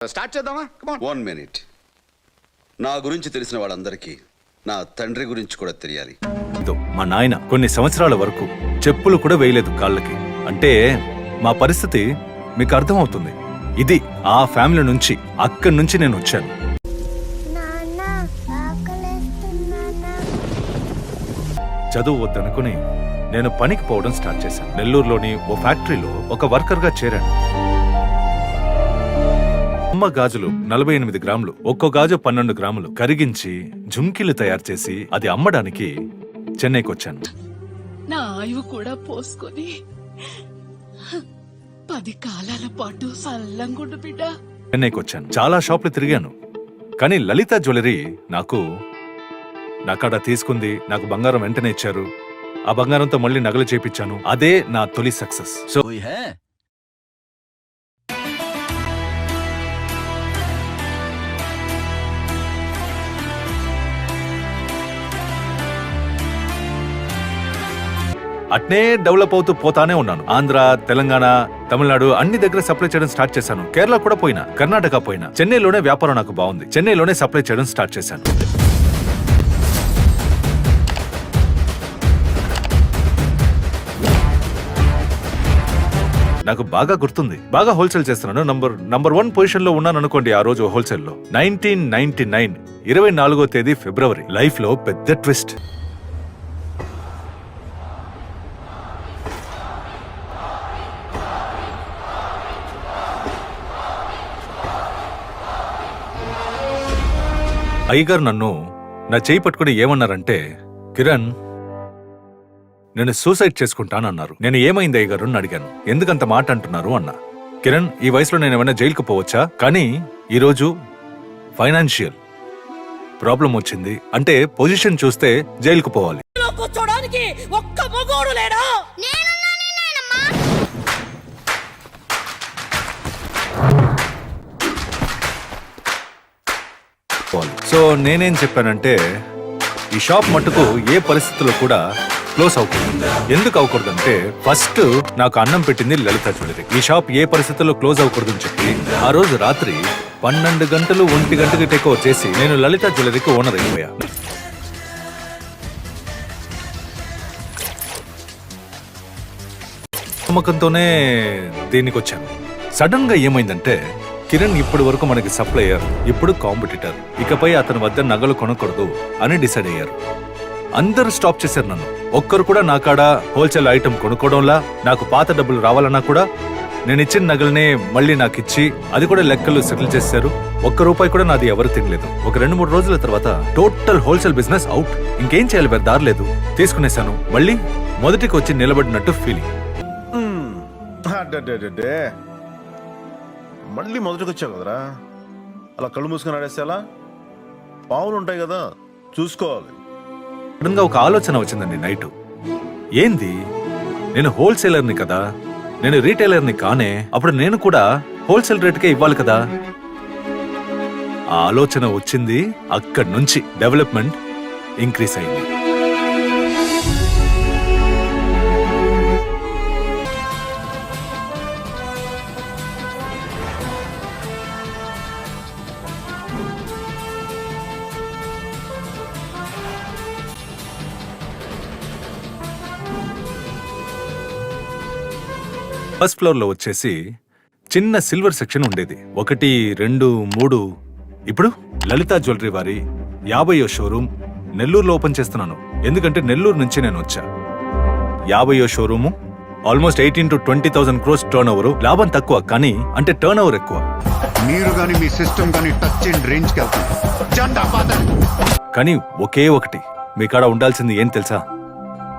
Start చేద్దామా? One minute. నా గురించి తెలిసిన వాళ్ళందరికీ నా తండ్రి గురించి కూడా తెలియాలి. మా నాయన కొన్ని సంవత్సరాల వరకు చెప్పులు కూడా వేయలేదు కాళ్ళకి. అంటే మా పరిస్థితి మీకు అర్థమవుతుంది. ఇది ఆ ఫ్యామిలీ నుంచి, అక్కడి నుంచి నేను వచ్చాను. చదువు వద్దనుకుని నేను పనికి పోవడం స్టార్ట్ చేశాను. నెల్లూరులోని ఓ ఫ్యాక్టరీలో ఒక వర్కర్గా చేరాను. అమ్మ గాజులు 48 గ్రాములు, ఒక్కో గాజు 12 గ్రాములు కరిగించి జుంకీలు తయారు చేసి అది అమ్మడానికి చెన్నైకి వచ్చాను. నా ఆయువు కూడా పోసుకొని 10 కాలాల పాటు సల్లంగుండు బిడ్డ. చెన్నైకి వచ్చాను. చాలా షాపులు తిరిగాను. కానీ లలిత జ్యువెలరీ నాకాడ తీసుకుంది. నాకు బంగారం వెంటనే ఇచ్చారు. ఆ బంగారంతో మళ్ళీ నగలు చేపించాను. అదే నా తొలి సక్సెస్. సో అట్నే డెవలప్ అవుతూ పోతానే ఉన్నాను. ఆంధ్ర, తెలంగాణ, తమిళనాడు అన్ని దగ్గర సప్లై చేయడం స్టార్ట్ చేశాను. కేరళ కూడా పోయినా, కర్ణాటక పోయినా. చెన్నైలోనే వ్యాపారం నాకు బాగుంది. చెన్నైలోనే సప్లై చేయడం స్టార్ట్ చేశాను. నాకు బాగా గుర్తుంది. బాగా హోల్సేల్ చేస్తున్నాను. నంబర్ 1 పొజిషన్ లో ఉన్నాను అనుకోండి. ఆ రోజు హోల్సేల్ లో 1999 24వ తేదీ ఫిబ్రవరి. లైఫ్ లో పెద్ద ట్విస్ట్. అయ్యగారు నన్ను నా చేయి పట్టుకుని ఏమన్నారంటే, కిరణ్ నేను సూసైడ్ చేసుకుంటానన్నారు. నేను ఏమైంది అయ్యగారు అని అడిగాను. ఎందుకంత మాట అంటున్నారు అన్నా. కిరణ్, ఈ వయసులో నేను ఏమైనా జైలుకు పోవచ్చా? కానీ ఈరోజు ఫైనాన్షియల్ ప్రాబ్లం వచ్చింది అంటే పొజిషన్ చూస్తే జైలుకు పోవాలి. సో నేనేం చెప్పానంటే, ఈ షాప్ మట్టుకు ఏ పరిస్థితుల్లో కూడా క్లోజ్ అవ్వకూడదు. ఎందుకు అవ్వకూడదంటే, ఫస్ట్ నాకు అన్నం పెట్టింది లలిత జ్యువెలరీ. ఈ షాప్ ఏ పరిస్థితుల్లో క్లోజ్ అవ్వకూడదని చెప్పి ఆ రోజు రాత్రి 12 గంటలు 1 గంటకి టేక్ ఓవర్ చేసి నేను లలిత జ్యువెలరీకి ఓనర్ అయిపోయా. నమ్మకంతోనే దీనికి వచ్చాను. సడన్ గా ఏమైందంటే, కిరణ్ ఇప్పటి వరకు మనకి సప్లయర్, ఇప్పుడు కాంపిటీటర్. ఇకపై అతని వద్ద నగలు కొనకూడదు అని డిసైడ్ అయ్యారు. అందరూ స్టాప్ చేశారు నన్ను. ఒక్కరు కూడా నా కాడ హోల్సేల్ ఐటమ్ కొనుక్కోవడంలా, నాకు పాత డబ్బులు రావాలన్నా కూడా నేను ఇచ్చిన నగలనే మళ్ళీ నాకు ఇచ్చి అది కూడా లెక్కలు సెటిల్ చేశారు. ₹1 కూడా నాది ఎవరు తినలేదు. ఒక 2-3 రోజుల తర్వాత టోటల్ హోల్సేల్ బిజినెస్ అవుట్. ఇంకేం చేయాలి, వేరే దారి లేదు. తీసుకునేశాను. మళ్ళీ మొదటికి వచ్చి నిలబడినట్టు ఫీలింగ్. మళ్ళీ మొదటికి వచ్చావు కదరా, అలా కళ్ళు మూసుకొని ఆడేసేలా? పావులు ఉంటాయి కదా, చూసుకోవాలి. సడన్గా ఒక ఆలోచన వచ్చిందండి నైట్. ఏంది, నేను హోల్సేలర్ని కదా, నేను రీటైలర్ని కానే. అప్పుడు నేను కూడా హోల్సేల్ రేట్కే ఇవ్వాలి కదా. ఆ ఆలోచన వచ్చింది. అక్కడి నుంచి డెవలప్మెంట్ ఇంక్రీస్ అయింది. ఫస్ట్ ఫ్లోర్ లో వచ్చేసి చిన్న సిల్వర్ సెక్షన్ ఉండేది. 1, 2, 3. ఇప్పుడు లలిత జ్యువెలరీ వారి 50వ షోరూమ్ నెల్లూరులో ఓపెన్ చేస్తున్నాను. ఎందుకంటే నెల్లూరు నుంచి నేను వచ్చా. 50వ showroom almost 18 to 20,000 crores turn over. లాభం తక్కువ, కానీ అంటే టర్న్ ఓవర్ ఎక్కువ. మీరు గాని మీ సిస్టమ్ గాని టచ్ అండ్ రేంజ్ కి కానీ ఒకే ఒకటి మీ కాడ ఉండాల్సింది ఏం తెలుసా?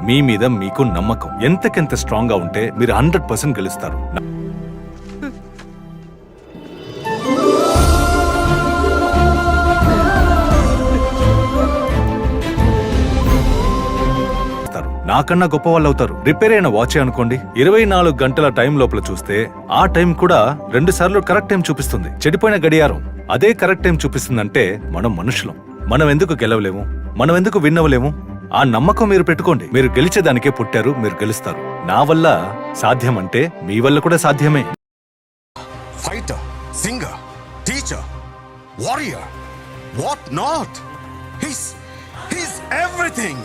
మీ మీద మీకు నమ్మకం. ఎంతకెంత స్ట్రాంగ్ గా ఉంటే మీరు 100% గెలుస్తారు. నాకన్నా గొప్ప వాళ్ళు అవుతారు. రిపేర్ అయిన వాచ్ అనుకోండి, 24 గంటల టైం లోపల చూస్తే ఆ టైం కూడా 2 సార్లు కరెక్ట్ టైం చూపిస్తుంది. చెడిపోయిన గడియారం అదే కరెక్ట్ టైం చూపిస్తుందంటే మనం మనుషులం. మనం ఎందుకు గెలవలేము? మనం ఎందుకు విన్ అవ్వలేము? ఆ నమ్మకం మీరు పెట్టుకోండి. మీరు గెలిచేదానికే పుట్టారు, మీరు గెలుస్తారు. నా వల్ల సాధ్యం అంటే మీ వల్ల కూడా సాధ్యమే. Fighter, singer, teacher, warrior, what not? He's everything.